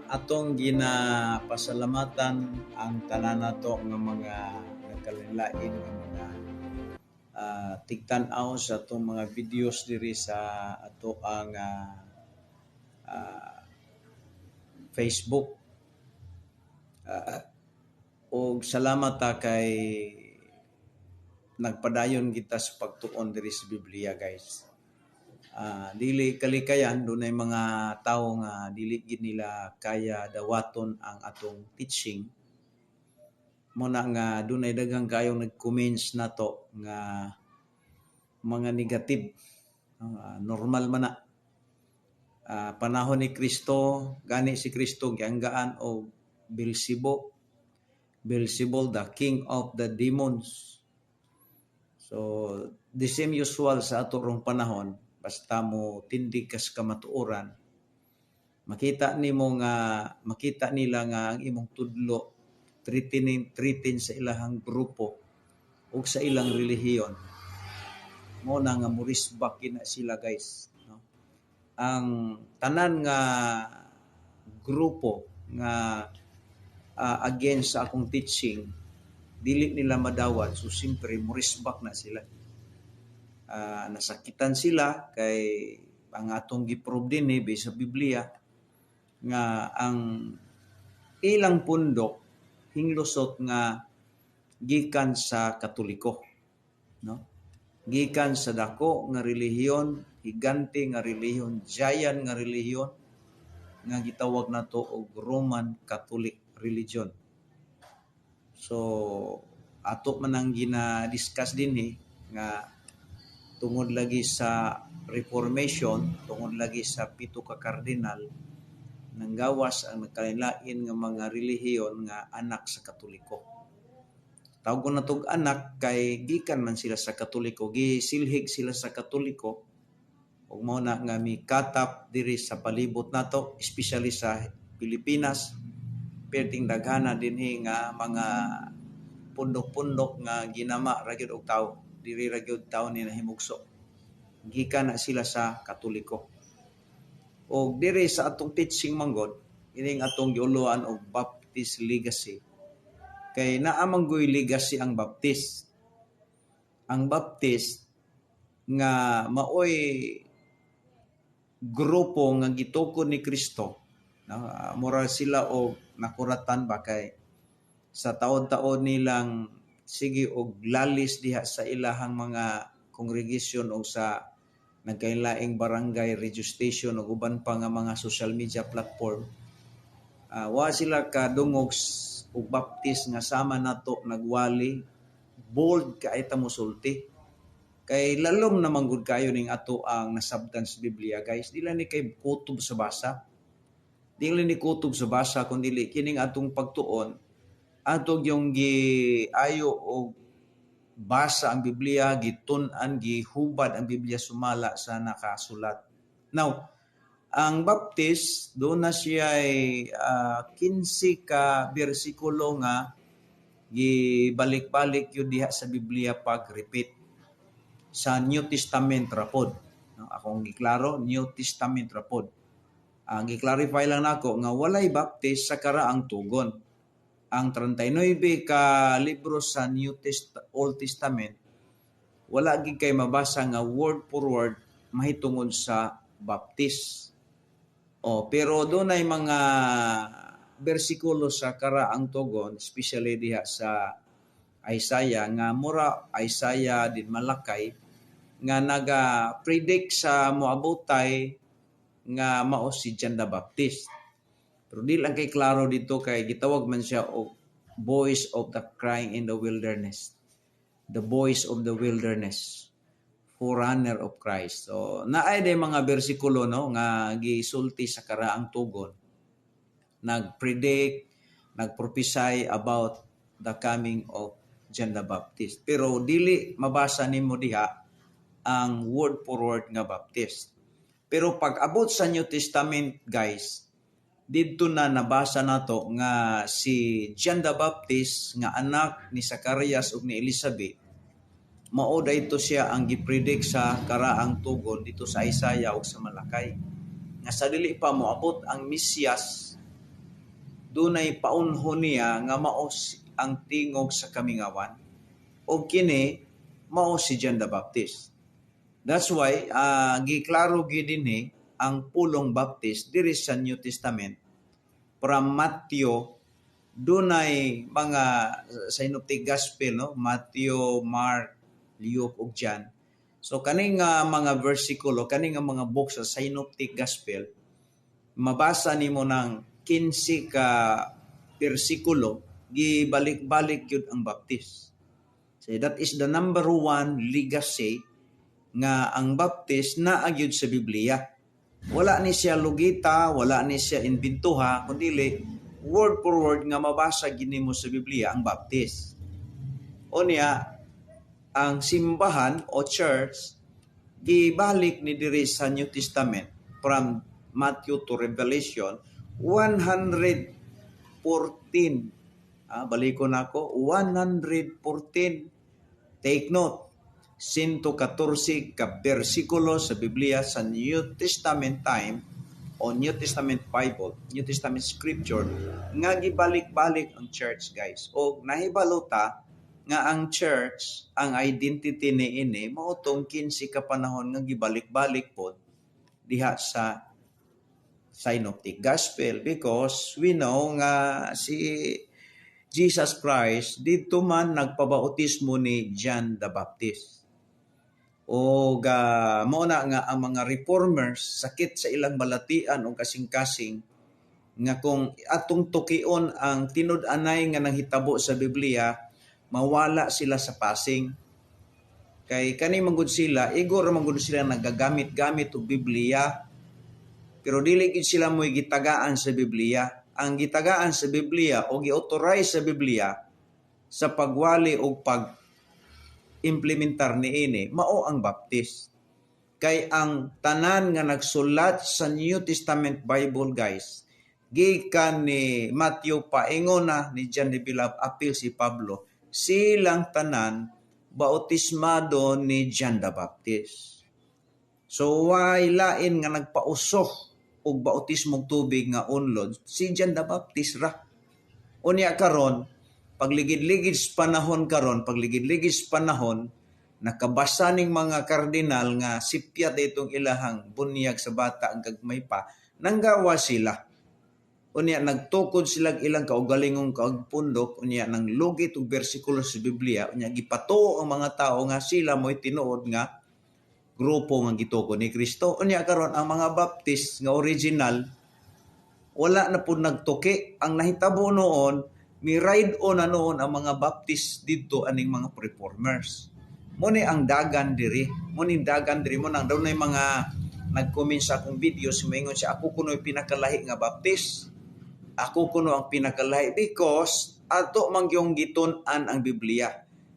Atong ginapasalamatan ang tanan nato nga mga nagkalain nga mga tigtan-aw sa atong mga videos diri sa ato ang Facebook. Og salamat ta kay nagpadayon kita sa pagtuon diri sa Biblia, guys. Dili kalikayan dunay mga tawo nga dili gid nila kaya dawaton ang atong teaching. Muna nga dunay daghang kayong nag-comments nato nga mga negative. Normal man na. Panahon ni Kristo, gani si Kristo gianggaan og Beelzebul, the king of the demons. So, the same usual sa ato rong panahon, basta mo tindig kas kamatuoran, makita nila nga ang imong tudlo tritin sa ilahang grupo ug sa ilang relihiyon. Mo na nga murisbak na sila, guys. No? Ang tanan nga grupo nga against sa akong teaching, dili nila madawat, so simpre murisbak na sila. Nasakitan sila kay ang atong giprove din sa Biblia nga ang ilang pundok hinglusot nga gikan sa Katoliko, no? Gikan sa dako nga relihiyon, higante nga relihiyon, giant nga relihiyon nga gitawag nato og Roman Catholic religion. So ato man ang gina-discuss dinhi nga tungod lagi sa Reformation, tungod lagi sa 7 ka kardinal, nanggawas ang nagkalain nga mga relihiyon nga anak sa Katoliko. Tawag na tog anak kay gikan man sila sa Katoliko, gisilhig sila sa Katoliko, ug mao na nga mikatap diri sa palibot nato, especially sa Pilipinas. Perting daghana dinhi nga mga pundok-pundok nga ginama ra gyud og tawo, diri ra gyud tawo ni nahimugso. Gikan na sila sa Katoliko. Og diri sa atong teaching manggod, ining atong giuluan og Baptist legacy. Kay naamanggoy legacy ang Baptist. Ang Baptist nga maoy grupo nga gitukod ni Kristo. Mura sila og nakuratan ba kay sa taon-taon nilang sige og lalis diha sa ilahang mga congregation o sa nagkailaing barangay radio station o uban pa nga mga social media platform. Wa sila kadungog og Baptist nga sama nato nagwali, bold kaay ta mosulti. Kay lalom na manggod kayo ning ato ang nasabtan sa Biblia, guys. Dili ni kay kutob sa basa. Dili ni kutob sa basa kundi kining atong pagtuon atog yung giayo og basa ang Biblia, gitun-an, gihubad ang Biblia sumala sa nakasulat. Now, ang Baptist, doon na siya ay 15 ka bersikulo nga gibalik-balik yun diha sa Biblia pag-repeat. Sa New Testament rapod. No? Akong giklaro, New Testament rapod. Gi-clarify lang nako nga walay Baptist sa karaang tugon. Ang 39 ka libro sa Old Testament, wala gid kay mabasa nga word for word mahitungod sa Baptist. Pero doon ay mga bersikulo sa karaang tugon, especially diha sa Isaiah, nga mura Isaiah din Malakay, nga naga-predict sa moabutay nga mao si John the Baptist. Pero di lang kay klaro dito kay gitawag man siya og voice of the crying in the wilderness. The voice of the wilderness. Forerunner of Christ. So, naay day mga bersikulo no nga gisulti sa karaang tugon. Nag-predict, nag-prophesy about the coming of John the Baptist. Pero dili mabasa nimo diha ang word for word nga Baptist. Pero pag abot sa New Testament, guys, dito na nabasa nato nga si John the Baptist nga anak ni Zacarias ug ni Elizabeth, mao dayto siya ang gipredict sa karaang tugon dito sa Isaiah ug sa Malakay. nga sa dili pa moabot ang Mesyas, dunay paunhon niya nga mao ang tingog sa kamingawan. O kini mao si John the Baptist. That's why giklaro gid dinhi ang pulong Baptist diri sa New Testament from Matthew. Dunay mga synoptic gospel, no? Matthew, Mark, Luke ug John. So kaning mga bersikulo, kaning mga book sa synoptic gospel, mabasa nimo ng 15 ka bersikulo, gibalik-balik yun ang Baptist. So that is the number one legacy nga ang Baptist naagyud sa Biblia. Wala ni siya lugita, wala ni siya inventuha, kundi word for word nga mabasa gini mo sa Biblia ang Baptist. O niya, ang simbahan o church, gibalik ni diri sa New Testament from Matthew to Revelation, 114. Balikon ako, 114. Take note, 114 ka bersikulo sa Biblia sa New Testament time o New Testament Bible, New Testament Scripture, nga gibalik-balik ang church, guys. O nahibaluta nga ang church, ang identity niini, mautong 15 ka panahon nga gibalik-balik po diha sa Synoptic Gospel, because we know nga si Jesus Christ dito man nagpabautismo ni John the Baptist. O mao na nga ang mga reformers sakit sa ilang balatian o kasing-kasing nga kung atong tukion ang tinud-anay nga nanghitabo sa Biblia, mawala sila sa passing. Kay kani manggod sila, igor manggod sila nagagamit-gamit og Biblia, pero dili gid sila mo'y gitagaan sa Biblia. Ang gitagaan sa Biblia o gi-authorize sa Biblia sa pagwali o pag-implementar niini, mao ang Baptist. Kay ang tanan nga nagsulat sa New Testament Bible, guys, gikan ni Matthew paingon na ni John the Beloved, apil si Pablo, silang tanan bautismado ni John the Baptist. So why lain nga nagpausok og bautismong tubig nga unlod si John the Baptist ra. Unya karon pagligid-ligid sa panahon nakabasa ning mga kardinal nga sipyat itong ilahang bunyag sa bata ang gagmay pa, nanggawa sila. Unya nagtukod sila ilang kaugalingong kaagpundok, unya nang lugit og bersikulo sa Biblia, unya gipatuo ang mga tao nga sila mo'y tinuod nga grupo nga gitukod ni Kristo. Unya karon ang mga Baptist nga original wala na pud nagtuki. Ang nahitabo noon, mi ride on na noon ang mga Baptist dito aning mga reformers. Muni ang dagan diri, mo nang daw na mga nag-comment sa akong videos, moingon siya, ako kuno pinakalahi nga Baptist. Ako kuno ang pinakalahi because ato man gyung gitun-an ang Biblia.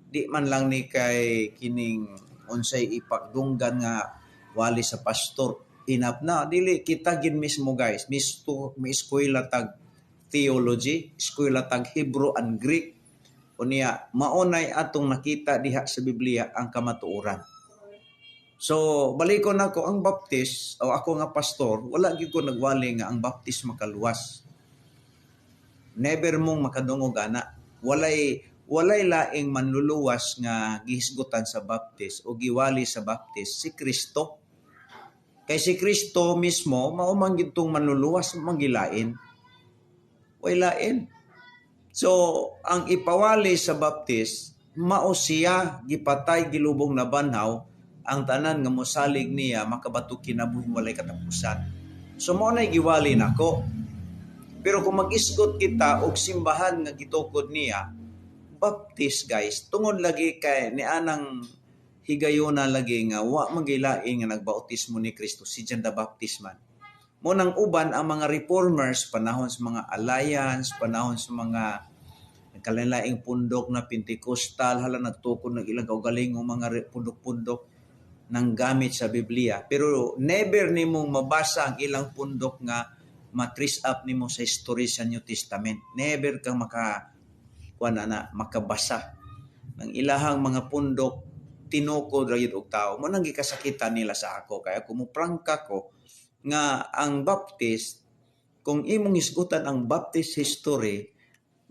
Di man lang ni kay kining unsay ipagdunggan nga wali sa pastor enough na, dili kita gid mismo, guys, may eskwela tag theology, eskwela tag Hebrew and Greek, unya maunay atong nakita diha sa Biblia ang kamatuoran. So balikon nako, ang Baptist o ako nga pastor, wala gid ko nagwali nga ang Baptist makaluwas. Never mong makadungog ana. Walay laing manluluwas nga gihisgutan sa Baptist o giwali sa Baptist si Kristo. Kay si Kristo mismo mao man gitong manluluwas, mangilain. Way lain. So ang ipawali sa Baptist mao siya gipatay, gilubong na banhaw, ang tanan nga mosalig niya makabatok kinabuhi walay katapusan. So mao nay giwali nako. Pero kung mag-isgot kita og simbahan nga gitukod niya Baptist, guys, tungod lagi kay ni anang higayuna lagi nga wa magilaing nga nagbautismo ni Kristo si John the Baptist man. Mo nang uban ang mga reformers panahon sa mga alliance, panahon sa mga nagkalain-laing pundok na Pentecostal, hala nagtukod ng ilang kaugalingong mga pundok-pundok nang gamit sa Biblia. Pero never nimong mabasa ang ilang pundok nga matrace up nimo sa history sa New Testament. Never kang makabasa ng ilahang mga pundok tinukod ra gyud og tao. Mo nang gikasakitan nila sa ako, kaya kumuprangka ko nga ang Baptist, kung imong isgutan ang Baptist history,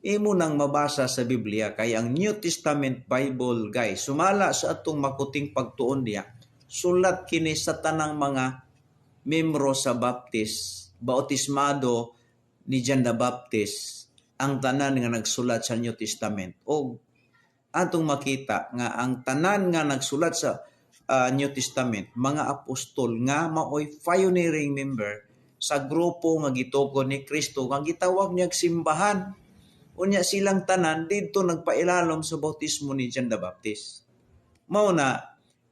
imo nang mabasa sa Biblia kay ang New Testament Bible guys sumala sa atong makuting pagtuon diya sulat kini sa tanang mga membro sa Baptist bautismado ni John the Baptist ang tanan nga nagsulat sa New Testament o atong makita nga ang tanan nga nagsulat sa New Testament mga apostol nga maoy pioneering member sa grupo nga gitugon ni Kristo nga gitawag niya simbahan. Unya silang tanan dito nagpailalom sa bautismo ni John the Baptist. Mao na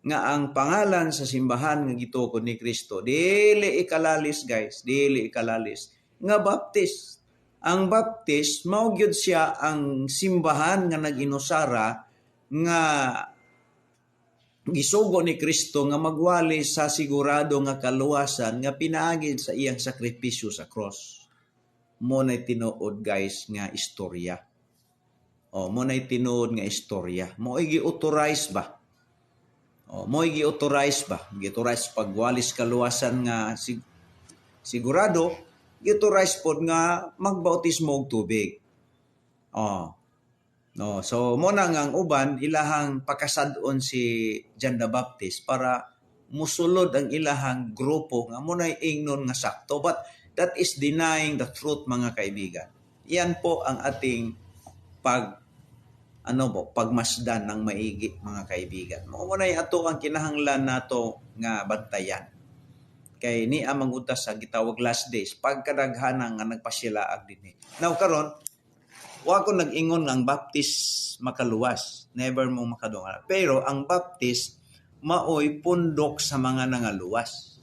nga ang pangalan sa simbahan nga gitugon ni Kristo dili ikalalis guys, dili ikalalis nga Baptist. Ang Baptist mao gyud siya ang simbahan nga nag-inusara nga gisugo ni Kristo nga magwali sa sigurado nga kaluwasan nga pinaagi sa iyang sakripisyo sa cross. Mo na'y tinuod guys nga istorya. Mo na'y tinuod nga istorya. Mo ay gi-authorize ba? Mo ay gi-authorize ba? Gi-authorize pagwalis kaluwasan nga sigurado, gi-authorize pod nga magbautismo og tubig. No, so mo na nga ang uban ilahang pakasad-on si John the Baptist para musulod ang ilahang grupo nga mo na'y ingnon nga sakto. But that is denying the truth, mga kaibigan. Yan po ang ating pagmasdan ng maigi, mga kaibigan. Muna ato ang kinahanglan nato nga bantayan. Kay ni amang utas sa gitawag last days, pagkadaghanan nga nagpasilaag dinhi. Now karon, wa ko nag-ingon nga ang Baptist makaluwas, never mo makadungala. Pero ang Baptist maoy pundok sa mga nangaluwas.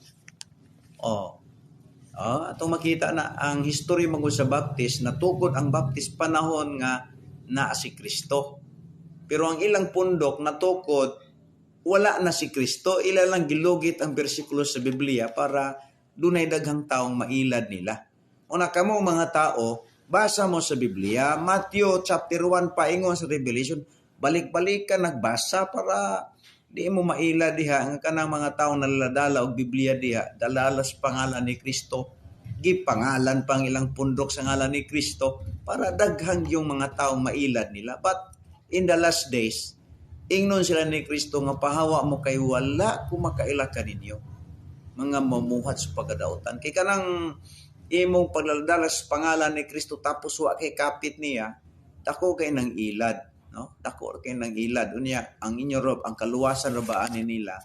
Atong makita na ang history magud sa Baptist natukod ang Baptist panahon nga naa si Kristo. Pero ang ilang pundok natukod wala na si Kristo, ila lang gilugit ang bersikulo sa Biblia para dunay daghang taong mailad nila. Una kamo mga tao, basa mo sa Biblia, Matthew chapter 1 paingon sa Revelation, balik-balik ka nagbasa para di mo maila diha ang kanang mga taong naladala og Biblia diha dalalas pangalan ni Kristo gipangalan pang ilang pundok sa ngalan ni Kristo para daghang yung mga taong mailad nila. But in the last days ingnon sila ni Kristo nga pahawa mo kay wala kumakaila kaninyo mga mamuhat sa pagkadautan kay kanang imong pagladalas pangalan ni Kristo tapos wa kay kapit niya dako kay nang ilad. No? Dako kay nang ilad. Unya, ang inyo rob, ang kaluwasan ra ba ani nila?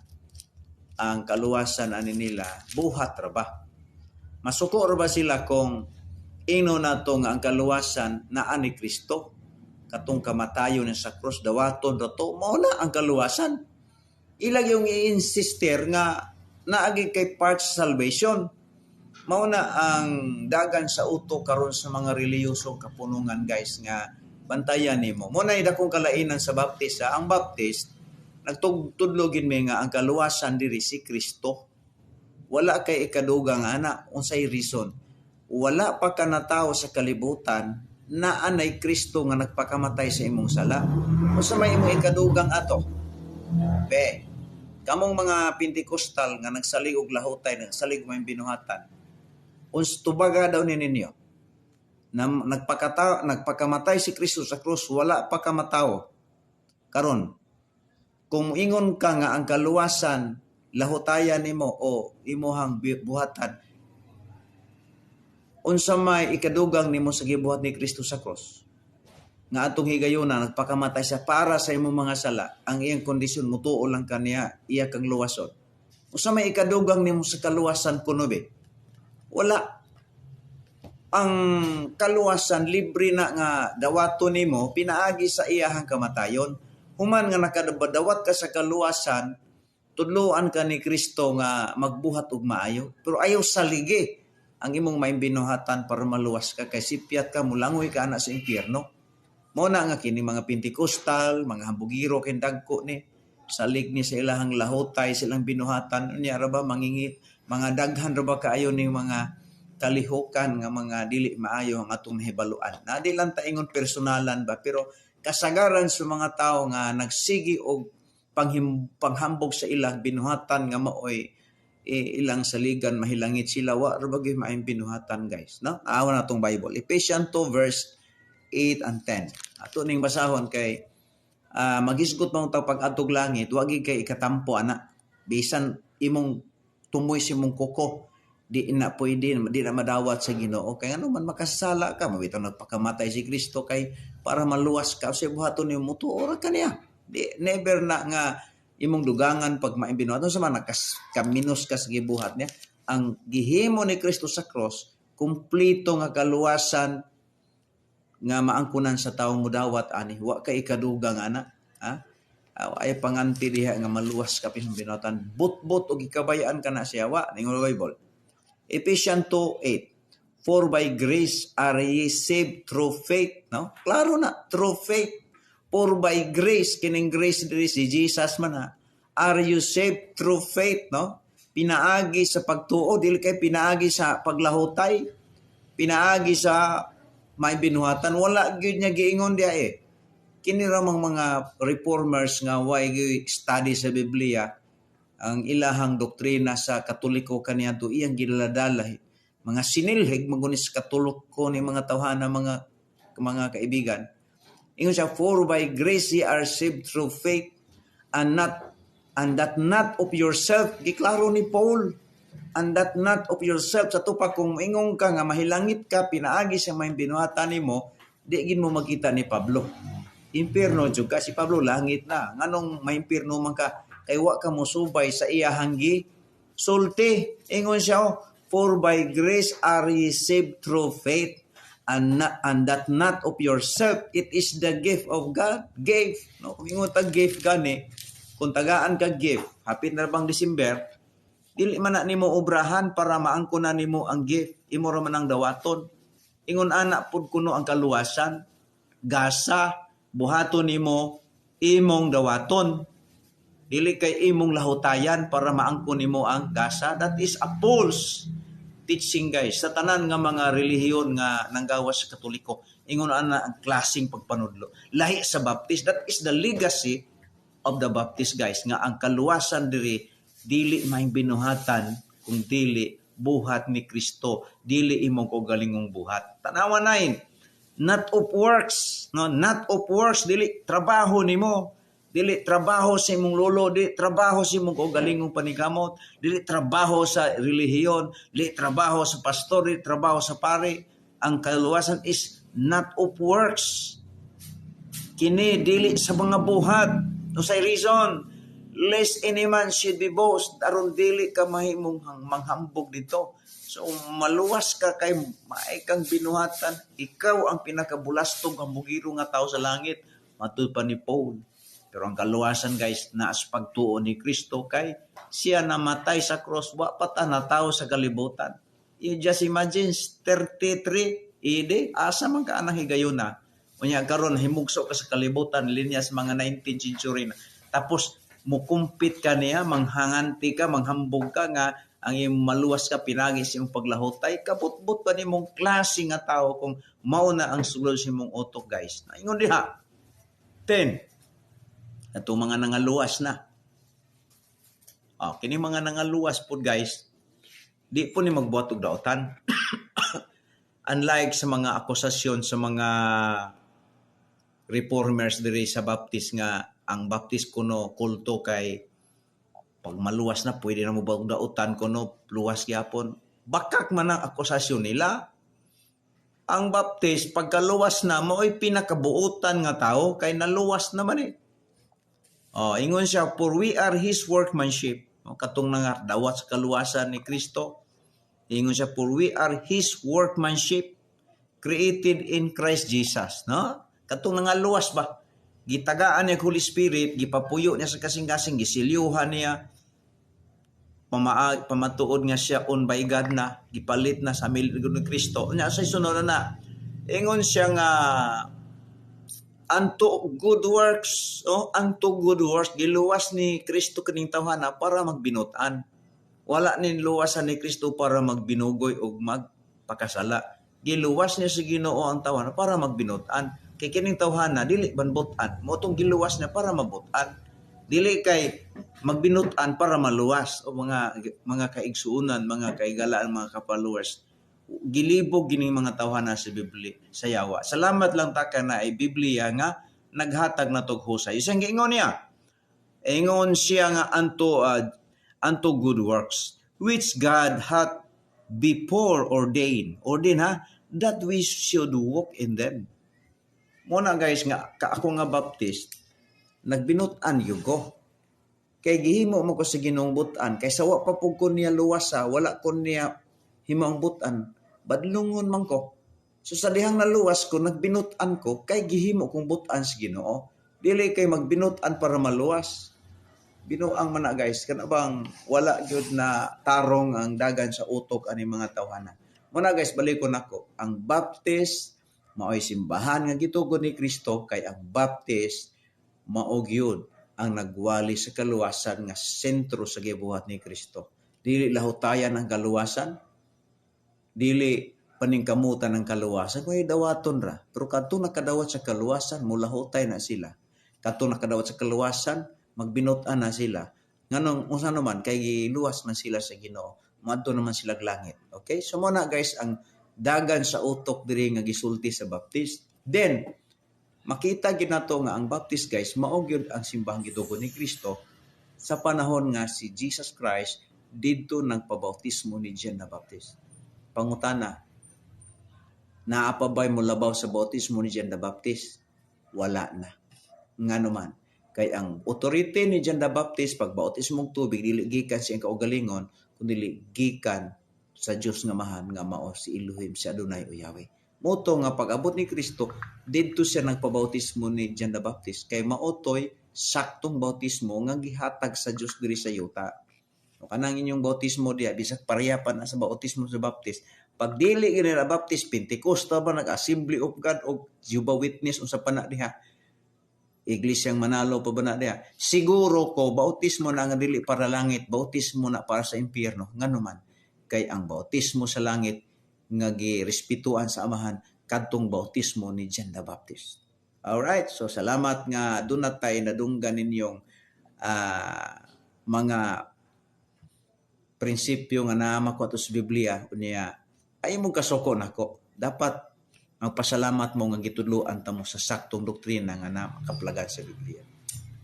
Ang kaluwasan ani nila, buhat ra ba? Masuko ra ba sila kung ino na to nga ang kaluwasan na ani Kristo? Katong kamatayon na sa krus, dawaton ra to, mao na ang kaluwasan. Ilag yung i-insister nga naagi kay part sa salvation. Mao na ang dagan sa uto karon sa mga reliyosong kapunungan guys nga bantayan nimo. Mo na dakong kalainan sa Baptist. Ang Baptist nagtudlogin mi nga ang kaluwasan diri si Kristo. Wala kay ikadugang ana unsay reason. Wala pa ka natao sa kalibutan na anay Kristo nga nagpakamatay sa imong sala. Unsa may imong ikadugang ato? Kamong mga Pentecostal nga nagsalig og lahutay, nagsalig may binuhatan. Uns tubaga daw ninyo na nagpakamatay si Kristo sa krus, wala pa kamatao. Karon, kung ingon ka nga ang kaluwasan, lahutayan nimo o imuhang buhatan, unsa may ikadugang nimo sa gibuhat ni Kristo sa krus? Nga atong higayuna, nagpakamatay siya para sa imong mga sala, ang iyang kondisyon, mutuo lang kaniya, iya kang luwason. Unsa may ikadugang nimo sa kaluwasan kuno be? Wala. Ang kaluwasan libre na nga dawato nimo pinaagi sa iyahang kamatayon. Human nga nakadawat ka sa kaluwasan, tudloan ka ni Kristo nga magbuhat og maayo, pero ayaw saligi ang imong maimbinuhatan para maluwas ka kay sipyat ka mulangoy ka ana sa impyerno. Mao na nga kini mga Pentecostal, mga hambugiro ken dagko ni salig ni sa ilahang lahutay silang binuhatan unya ra ba mangingi mga daghan ra ba kaayo ning mga kalihukan nga mga dili maayo ang atong nahibaluan. Na di lang taingon personalan ba, pero kasagaran sa mga tao nga nagsigi og panghambog sa ilang binuhatan nga maoy ilang saligan mahilangit sila wa ra bagay maayong binuhatan guys, no? Naawa na tong Bible. Ephesians 2 verse 8 and 10. Ato ning basahon kay magisgot mong tao pag atog langit, wagi kay ikatampo ana. Bisan imong tumoy si mong kuko, di na pwede, di na madawat sa Ginoo. Kay ano man makasala ka, mabitaw nagpakamatay si Kristo kay para maluwas ka sa buhaton nimo tuora kaniya. Di never na nga imong dugangan pag maimbinuhat. Ano sa man kaminos ka sa gibuhat niya. Ang gihimo ni Kristo sa cross, kumplito nga kaluwasan nga maangkunan sa taong mudawat ani wa kay ikadugang ana ay panganti diha nga maluwas ka pisang binuhatan but og gikabayaan kana siya wa ning Bible. Ephesians 2:8 For by grace are ye saved through faith, no? Klaro na, through faith. For by grace, kining grace diri si Jesus man ha. Are you saved through faith, no? Pinaagi sa pagtuo, dili kay pinaagi sa paglahutay, pinaagi sa may binuhatan, wala gyud niya giingon dia Kini ramang mga reformers nga way study sa Biblia, ang ilahang doktrina sa Katoliko kaniadto iyang gidaladala. Mga sinilhig magunis Katoliko ni mga tawhana mga kaibigan. Ingon siya, for by grace ye are saved through faith and that not of yourself. Giklaro ni Paul, and that not of yourself. Sa tupa kung ingong ka nga mahilangit ka, pinaagi sa may binuhatan nimo, di gin mo makita ni Pablo. Impierno juga si Pablo langit na. Nganong may impierno man ka, kay wa ka mo subay sa iya hanggi sulti. Ingon siya, for by grace are ye saved through faith, and that not of yourself, it is the gift of God. Gift, no? Kung ingon tag gift gani, kung tagaan ka gift, hapit na bang December, dili man na nimo obrahan para maangkunan nimo ang gift, imo ra man ang dawaton. Ingon ana pud kuno ang kaluwasan, gasa buhaton nimo imong dawaton. Dili kay imong lahutayan para maangkon nimo ang gasa. That is a false teaching guys. Sa tanan nga mga relihiyon nga nanggawas sa Katoliko, ingon ana ang klaseng pagpanudlo. Lahi sa Baptist, that is the legacy of the Baptist guys, nga ang kaluwasan diri dili may binuhatan kung dili buhat ni Kristo, dili imong kaugalingong buhat. Tanawa nain, not of works, no, not of works, dili trabaho nimo, dili trabaho sa imong lolo, dili trabaho sa imong kaugalingong panigamot, dili trabaho sa relihiyon, dili trabaho sa pastor, dili trabaho sa pare. Ang kaluwasan is not of works. Kini dili sa mga buhat. No say reason, lest any man should be boast, aron dili ka mahimong manghambog dito. So maluwas ka kay maay kang binuhatan, ikaw ang pinakabulastong hambugiro nga tao sa langit, matud pa ni Paul. Pero ang kaluwasan guys, naas pagtuo ni Kristo kay siya namatay sa cross, wa pa ta na tao sa kalibutan. You just imagine 33 ide asa man ka anang higayon na. Unya karon himugso ka sa kalibutan linya sa mga 19th century na. Tapos mukumpit ka niya, manghanganti ka, manghambog ka nga ang iyong maluwas ka pinagi sa iyong paglahutay, kabut-but pa ni mong klase nga tao kung mauna ang sulod sa imong utok guys. Naingon diha. 10. Ato mga nangaluwas na. Kini mga nangaluwas po guys, di po ni magbuhat og daotan. Unlike sa mga akusasyon sa mga reformers diri sa Baptist nga ang Baptist kuno kulto kay pag maluwas na pwede na mo ba daotan kuno luwas gyapon. Bakak man ang akusasyon nila. Ang Baptist pagkaluwas na mao'y pinakabuutan nga tao kay naluwas naman ingon siya, for we are His workmanship. Katong nga dawat sa kaluwasan ni Kristo. Ingon siya, for we are His workmanship created in Christ Jesus. No? Katong nga luwas ba? Gitagaan niya Holy Spirit, gipapuyo niya sa kasing-kasing, gisilyuhan niya, pamatuod nga siya on by God na, gipalit na sa milagro ni Kristo. Nya sa sunod na, ingon siya nga, unto good works, giluwas ni Kristo kaning tawhana para magbinutan. Wala nin luwasan ni Kristo para magbinugoy o magpakasala. Giluwas niya sa Ginoo ang tawhana para magbinutan. Kay kining tawhana dili banbutan, mo tong giluwas niya para mabutan. Dili kay magbinutan para maluwas o mga kaigsuunan, mga kaigalaan, mga ka-followers. Gilibog gini mga tawhana sa Biblia sa yawa. Salamat lang ta ka na ay Biblia nga naghatag na tog husay. Isang giingon niya. Ingon siya nga unto good works which God hath before ordained. Ordain ha, that we should walk in them. Muna guys nga ako nga Baptist nagbinutan yugo. Kay gihimo mo ko sa Ginoong butan kay sawa pa pug ko niya luwasa, wala ko niya himaong butan. Badlungon man ko. So sa dihang naluwas ko, nagbinutan ko, kay gihimo kong butan sa Ginoo. Dili kay magbinutan para maluwas. Binuang man na guys, kana bang wala gyud na tarong ang dagan sa utok ani mga tawhana. Muna guys, balikon nako. Ang Baptist mao'y simbahan nga gitugon ni Kristo kay ang Baptist mao gyud ang nagwali sa kaluwasan nga sentro sa gibuhat ni Kristo. Dili lahutayan ang kaluwasan, dili paningkamutan ng kaluwasan, kaya dawaton ra. Pero kadto nakadawat sa kaluwasan, mulahutay na sila. Kadto nakadawat sa kaluwasan, magbinutan na sila. Nganong unsa naman kay giluwas na sila sa Ginoo. Madto naman sila langit. Okay? So muna guys ang dagan sa utok diri nga gisulti sa Baptist. Then makita gid nato nga ang Baptist guys mao gyud ang simbahang gitugon ni Kristo sa panahon nga si Jesus Christ didto nagpabautismo ni John the Baptist. Pangutana, naapabay mo labaw sa bautismo ni John the Baptist? Wala na. Ngano man, kay ang authority ni John the Baptist pag bautismong tubig dili gikan sa kaugalingon kundi gikan sa Dios nga mahan nga mao si Elohim, si Adonai o Yahweh. Moto nga pag-abot ni Kristo didto siya nagpabautismo ni John the Baptist kay maotoy saktong bautismo nga gihatag sa Dios diri sa yuta. O kanang inyong bautismo diya bisag pareha pa na sa bautismo sa Baptist. Pag dili gini na Baptist, Pentecosta ba nag-Assembly of God o Jehovah Witness unsa pa na diha? Iglesyang Manalo pa ba na diha? Siguro ko bautismo na nga dili para langit, bautismo na para sa impyerno. Ngano man kay ang bautismo sa langit nga girespetuan sa amahan kadtong bautismo ni John the Baptist. Alright, so salamat nga doon na tayo nadunggan ninyong mga prinsipyo nga naama ko sa Biblia unya ay mo kasoko nako. Dapat magpasalamat mo nga gitudloan ta mo sa saktong doktrina nga nakapalagad sa Biblia.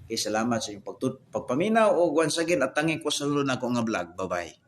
Okay, salamat sa inyong pagpaminaw o once again at tangi ko sa luna ko nga vlog. Bye-bye.